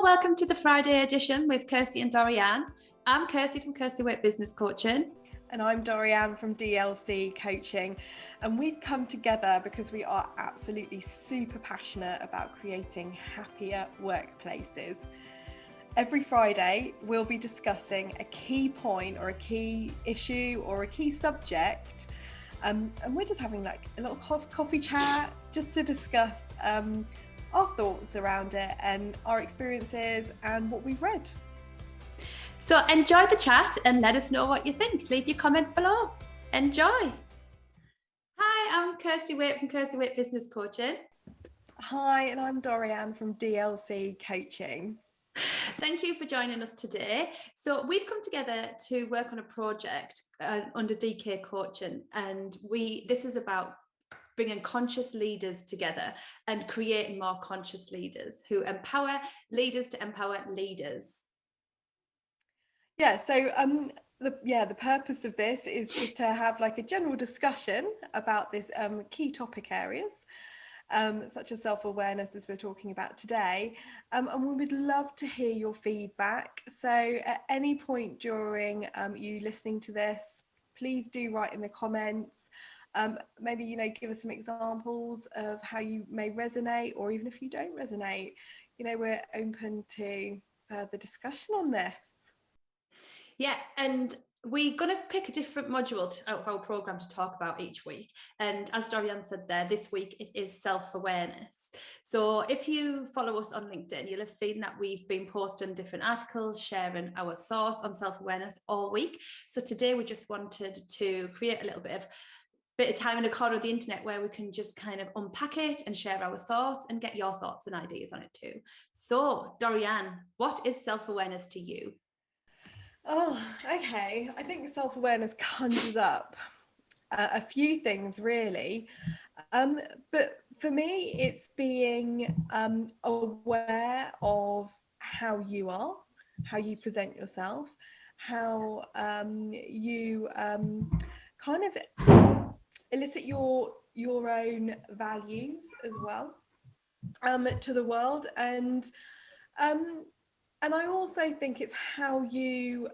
welcome to the Friday edition with Kirsty and Dorrianne. I'm Kirsty from Kirsty Work Business Coaching. And I'm Dorrianne from DLC Coaching. And we've come together because we are absolutely super passionate about creating happier workplaces. Every Friday, we'll be discussing a key point or a key issue or a key subject. And we're just having like a little coffee chat just to discuss our thoughts around it and our experiences and what we've read. So enjoy the chat and let us know what you think. Leave your comments below. Enjoy. Hi, I'm Kirsty Waite from Kirsty Waite Business Coaching. Hi, and I'm Dorrianne from DLC Coaching. Thank you for joining us today. So we've come together to work on a project under DK Coaching, and this is about bringing conscious leaders together and creating more conscious leaders who empower leaders to empower leaders. Yeah, so the purpose of this is just to have like a general discussion about this key topic areas, such as self-awareness, as we're talking about today, and we would love to hear your feedback. So at any point during you listening to this, please do write in the comments. Maybe give us some examples of how you may resonate, or even if you don't resonate, we're open to the discussion on this. Yeah, and we're going to pick a different module out of our programme to talk about each week. And as Dorrianne said there, this week it is self-awareness. So if you follow us on LinkedIn, you'll have seen that we've been posting different articles, sharing our thoughts on self-awareness all week. So today we just wanted to create a little bit of time in a corner of the internet where we can just kind of unpack it and share our thoughts and get your thoughts and ideas on it too. So Dorrianne, what is self-awareness to you? Oh, okay. I think self-awareness conjures up a few things really. But for me, it's being aware of how you are, how you present yourself, how you kind of elicit your own values as well to the world. And I also think it's how you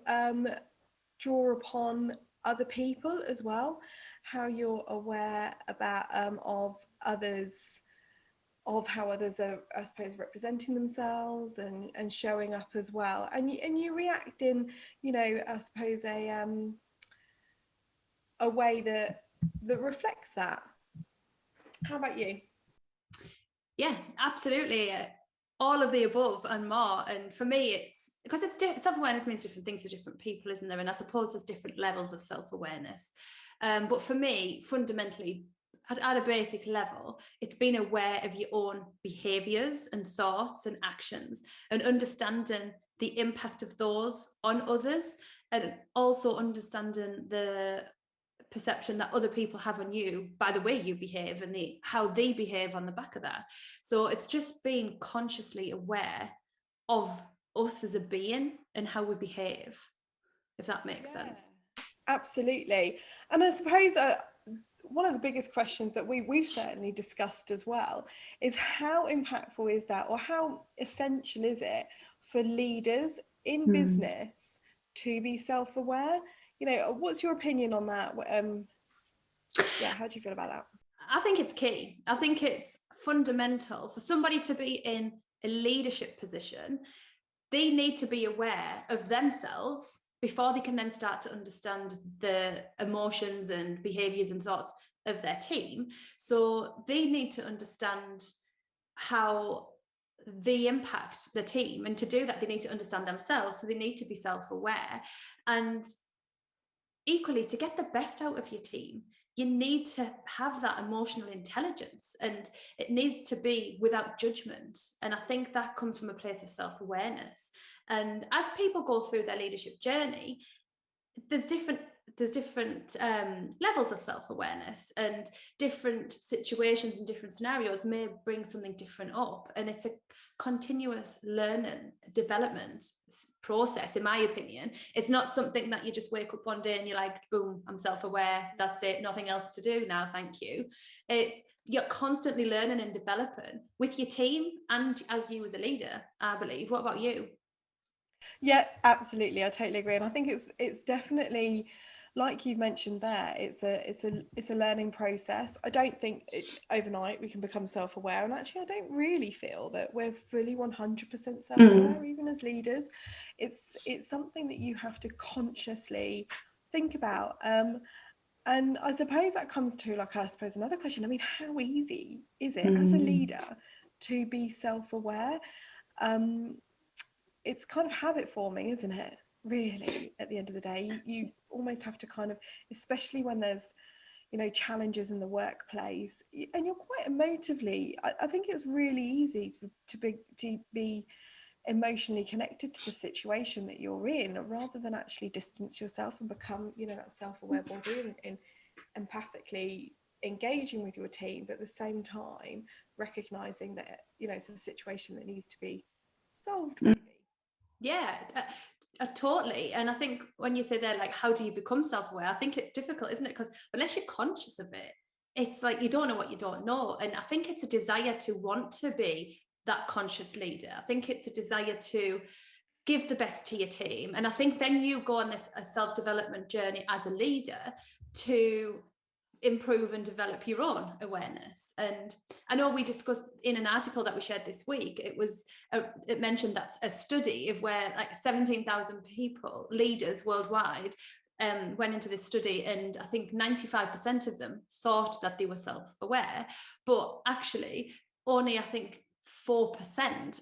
draw upon other people as well, how you're aware about of others, of how others are, I suppose, representing themselves and showing up as well. And you react in, I suppose, a way that reflects that. How about you? Yeah, absolutely. All of the above and more. And for me, it's because self-awareness means different things to different people, isn't there? And I suppose there's different levels of self-awareness. But for me, fundamentally, at a basic level, it's being aware of your own behaviours and thoughts and actions and understanding the impact of those on others, and also understanding the perception that other people have on you by the way you behave and how they behave on the back of that. So it's just being consciously aware of us as a being and how we behave, if that makes sense. Absolutely. And I suppose one of the biggest questions that we've certainly discussed as well is how impactful is that, or how essential is it for leaders in business to be self-aware? What's your opinion on that? How do you feel about that? I think it's key. I think it's fundamental for somebody to be in a leadership position. They need to be aware of themselves before they can then start to understand the emotions and behaviors and thoughts of their team. So they need to understand how they impact the team. And to do that, they need to understand themselves. So they need to be self-aware. And equally, to get the best out of your team, you need to have that emotional intelligence, and it needs to be without judgment. And I think that comes from a place of self-awareness. And as people go through their leadership journey, there's different levels of self-awareness, and different situations and different scenarios may bring something different up, and it's a continuous learning development process, in my opinion. It's not something that you just wake up one day and you're like, boom, I'm self-aware, that's it, nothing else to do now, thank you. It's you're constantly learning and developing with your team and as you as a leader, I believe. What about you? Yeah, absolutely. I totally agree. And I think it's definitely, like you mentioned there, it's a learning process. I don't think it's overnight we can become self-aware. And actually, I don't really feel that we're fully 100% self-aware, even as leaders. It's something that you have to consciously think about. And I suppose that comes to, like, I suppose another question. I mean, how easy is it as a leader to be self-aware? It's kind of habit forming, isn't it? Really, at the end of the day, you almost have to kind of, especially when there's, challenges in the workplace, and you're quite emotively. I think it's really easy to be emotionally connected to the situation that you're in, rather than actually distance yourself and become, that self-aware body and empathically engaging with your team, but at the same time recognizing that it's a situation that needs to be solved, maybe. Yeah, totally. And I think when you say that, like, how do you become self-aware? I think it's difficult, isn't it? Because unless you're conscious of it, it's like you don't know what you don't know. And I think it's a desire to want to be that conscious leader. I think it's a desire to give the best to your team. And I think then you go on this a self-development journey as a leader to improve and develop your own awareness. And I know we discussed in an article that we shared this week, it mentioned that a study of where like 17,000 people, leaders worldwide, went into this study, and I think 95% of them thought that they were self-aware, but actually only, I think, 4%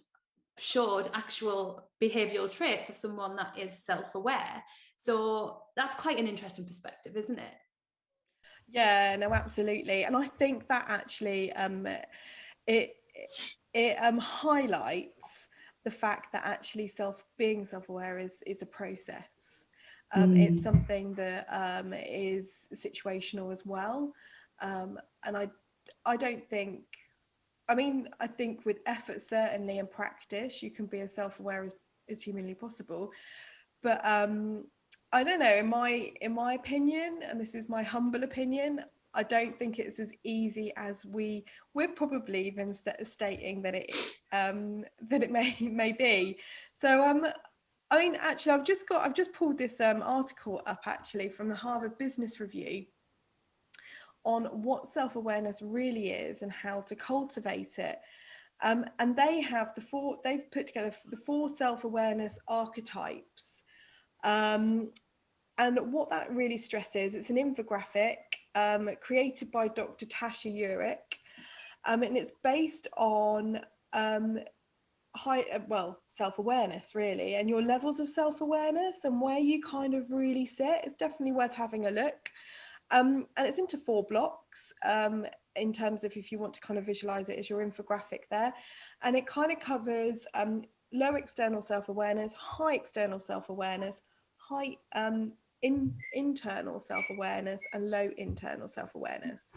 showed actual behavioral traits of someone that is self-aware. So that's quite an interesting perspective, isn't it? Yeah, no, absolutely. And I think that actually it highlights the fact that actually being self-aware is a process. It's something that is situational as well. And I don't think, I mean, I think with effort, certainly, and practice, you can be as self-aware as humanly possible. But I don't know, in my opinion, and this is my humble opinion, I don't think it's as easy as we're probably even stating that it may be. So I mean, actually, I've just pulled this article up, actually, from the Harvard Business Review on what self-awareness really is and how to cultivate it. And they've put together the 4 self-awareness archetypes. And what that really stresses, it's an infographic created by Dr. Tasha Eurich, and it's based on self-awareness, really, and your levels of self-awareness and where you kind of really sit. It's definitely worth having a look. And it's into 4 blocks in terms of, if you want to kind of visualize it as your infographic there. And it kind of covers low external self-awareness, high external self-awareness, high internal self-awareness, and low internal self-awareness.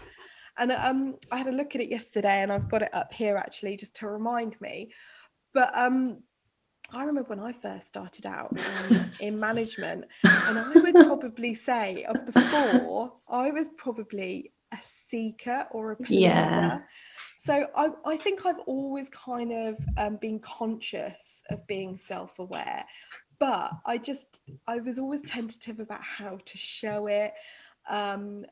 And I had a look at it yesterday, and I've got it up here actually just to remind me. But I remember when I first started out in management, and I would probably say, of the 4, I was probably a seeker or a pleaser. Yeah. So I think I've always kind of been conscious of being self-aware, but I was always tentative about how to show it, and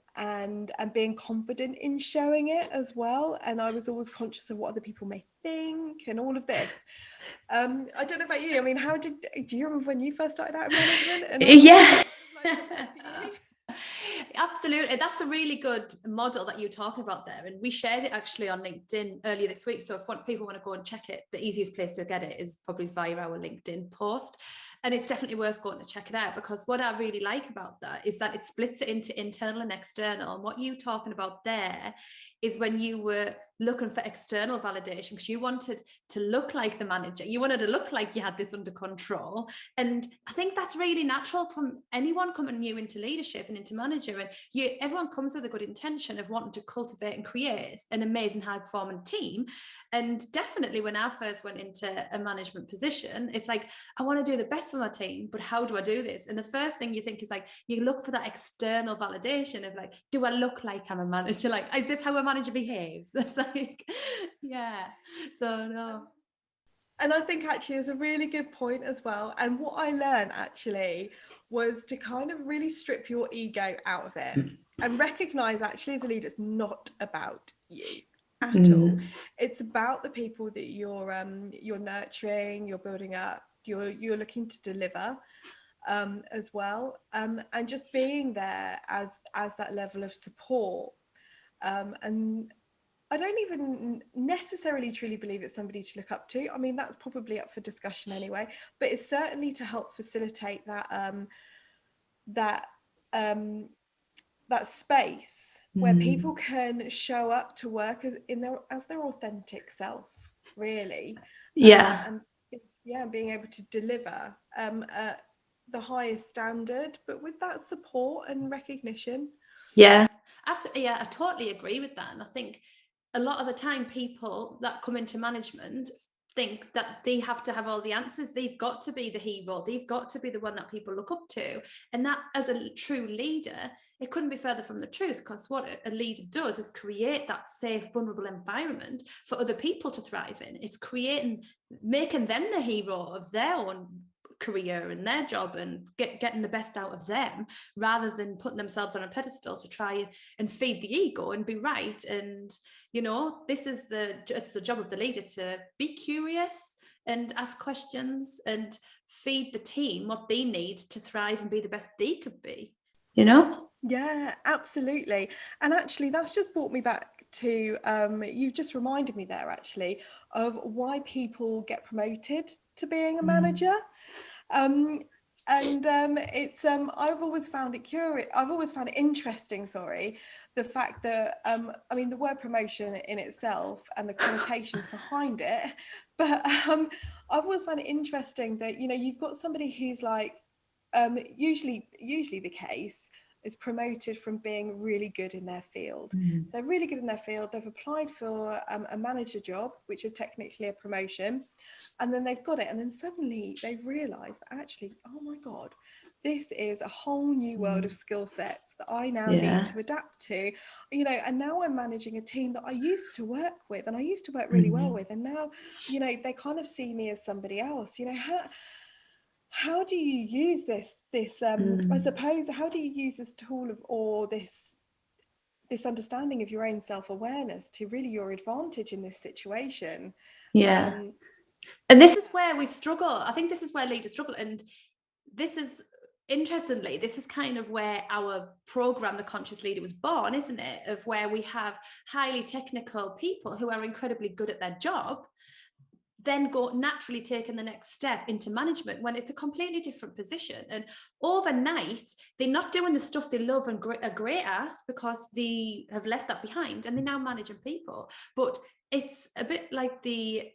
being confident in showing it as well. And I was always conscious of what other people may think and all of this. I don't know about you. I mean, do you remember when you first started out in management? And Yeah. Absolutely. That's a really good model that you're talking about there. And we shared it actually on LinkedIn earlier this week. So if people want to go and check it, the easiest place to get it is probably via our LinkedIn post. And it's definitely worth going to check it out, because what I really like about that is that it splits it into internal and external. And what you're talking about there is when you were looking for external validation, because you wanted to look like the manager. You wanted to look like you had this under control. And I think that's really natural from anyone coming new into leadership and into manager. And everyone comes with a good intention of wanting to cultivate and create an amazing high-performing team. And definitely when I first went into a management position, it's like, I want to do the best for my team, but how do I do this? And the first thing you think is like, you look for that external validation of like, do I look like I'm a manager? Like, is this how a manager behaves? That's like, yeah. So no. And I think actually is a really good point as well. And what I learned actually was to kind of really strip your ego out of it and recognize actually as a leader, it's not about you at all. It's about the people that you're nurturing, you're building up, you're looking to deliver as well, and just being there as that level of support. And I don't even necessarily truly believe it's somebody to look up to. I mean, that's probably up for discussion anyway, but it's certainly to help facilitate that that space where people can show up to work as their authentic self, really. And being able to deliver at the highest standard, but with that support and recognition. Yeah, I totally agree with that. And I think a lot of the time people that come into management think that they have to have all the answers. They've got to be the hero. They've got to be the one that people look up to. And that, as a true leader, it couldn't be further from the truth, because what a leader does is create that safe, vulnerable environment for other people to thrive in. It's making them the hero of their own career and their job, and getting the best out of them, rather than putting themselves on a pedestal to try and feed the ego and be right. And it's the job of the leader to be curious and ask questions and feed the team what they need to thrive and be the best they could be. Yeah, absolutely. And actually that's just brought me back to you've just reminded me there actually of why people get promoted to being a manager. It's I've always found it interesting, the fact that I mean, the word promotion in itself and the connotations behind it, but I've always found it interesting that you've got somebody who's like usually the case is promoted from being really good in their field. So they're really good in their field. They've applied for a manager job, which is technically a promotion, and then they've got it. And then suddenly they've realized that actually, oh my God, this is a whole new world of skill sets that I now need to adapt to, and now I'm managing a team that I used to work with and I used to work really well with. And now, they kind of see me as somebody else. How do you use this I suppose, how do you use this tool or this understanding of your own self-awareness to really your advantage in this situation? And this is where we struggle. I think this is where leaders struggle. And this is, interestingly, this is kind of where our program, The Conscious Leader, was born, isn't it? Of where we have highly technical people who are incredibly good at their job, then go naturally taking the next step into management when it's a completely different position. And overnight, they're not doing the stuff they love and are great at, because they have left that behind and they're now managing people. But it's a bit like the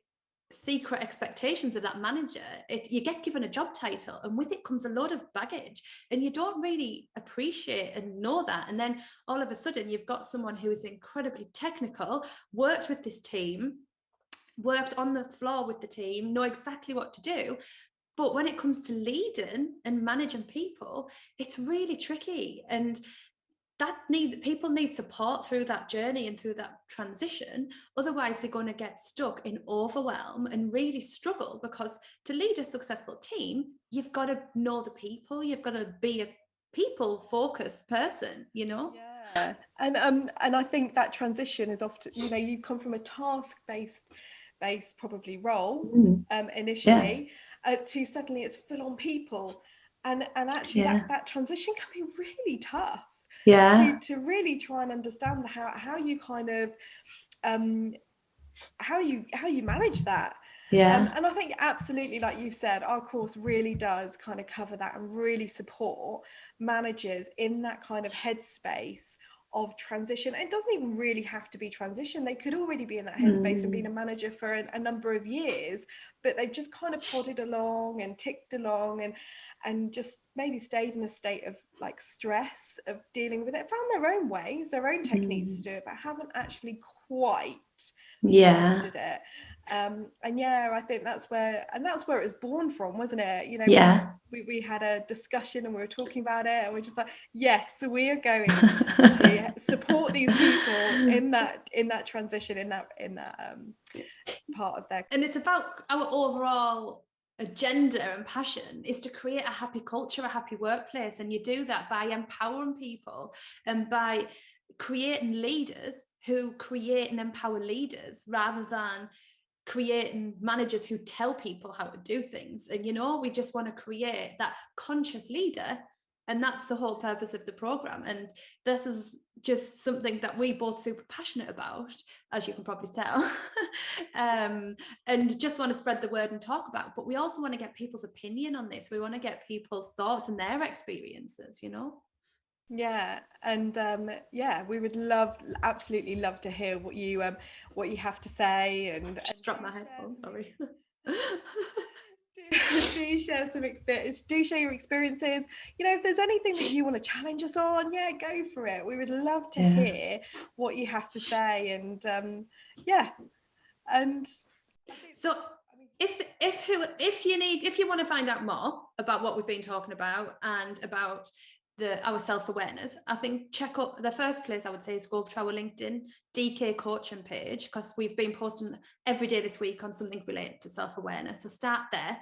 secret expectations of that manager. You get given a job title, and with it comes a load of baggage, and you don't really appreciate and know that. And then all of a sudden you've got someone who is incredibly technical, worked with this team, worked on the floor with the team, know exactly what to do. But when it comes to leading and managing people, it's really tricky. And people need support through that journey and through that transition. Otherwise, they're going to get stuck in overwhelm and really struggle, because to lead a successful team, you've got to know the people. You've got to be a people-focused person, Yeah. And I think that transition is often, you come from a task-based probably role initially to suddenly it's full on people, and actually that transition can be really tough to really try and understand how you kind of how you manage that. And I think absolutely, like you've said, our course really does kind of cover that and really support managers in that kind of headspace of transition. It doesn't even really have to be transition. They could already be in that headspace and been a manager for a number of years, but they've just kind of plodded along and ticked along and just maybe stayed in a state of like stress of dealing with it, found their own ways, their own techniques to do it, but haven't actually quite mastered it. And yeah, I think that's where it was born from, wasn't it? You know, Yeah. we had a discussion and we were talking about it, and we're just like, yes, we are going to support these people in that transition, in that part of their. And it's about our overall agenda and passion is to create a happy culture, a happy workplace, and you do that by empowering people and by creating leaders who create and empower leaders, rather than creating managers who tell people how to do things. And we just want to create that conscious leader, and that's the whole purpose of the program. And this is just something that we both super passionate about, as you can probably tell. And just want to spread the word and talk about, but we also want to get people's opinion on this. We want to get people's thoughts and their experiences, Yeah, and we would absolutely love to hear what you have to say, and just drop my headphones, sorry. do share some experience, do share your experiences. If there's anything that you want to challenge us on, go for it. We would love to hear what you have to say. And and so if you want to find out more about what we've been talking about and about our self-awareness, I think check up the first place I would say is go to our LinkedIn DK coaching page, because we've been posting every day this week on something related to self-awareness. So start there,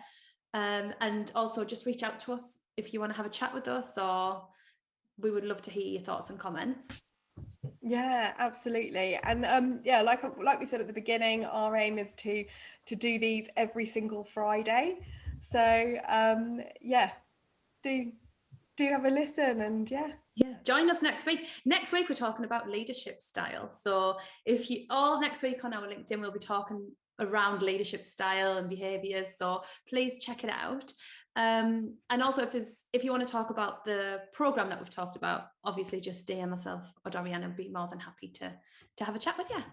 and also just reach out to us if you want to have a chat with us, or we would love to hear your thoughts and comments. Yeah, absolutely. And like we said at the beginning, our aim is to do these every single Friday. So do have a listen, and join us next week. Next week we're talking about leadership style. So next week on our LinkedIn we'll be talking around leadership style and behaviors, so please check it out. And also if you want to talk about the program that we've talked about, obviously just DM myself or Dorrianne, and be more than happy to have a chat with you.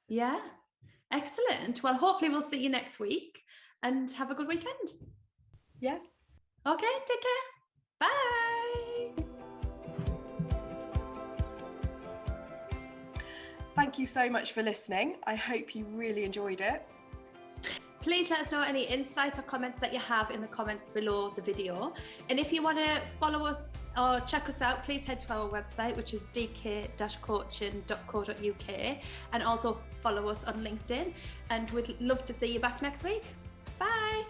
Yeah, excellent. Well, hopefully we'll see you next week, and have a good weekend. Yeah. Okay, take care. Bye. Thank you so much for listening. I hope you really enjoyed it. Please let us know any insights or comments that you have in the comments below the video. And if you want to follow us or check us out, please head to our website, which is dk-coaching.co.uk, and also follow us on LinkedIn. And we'd love to see you back next week. Bye.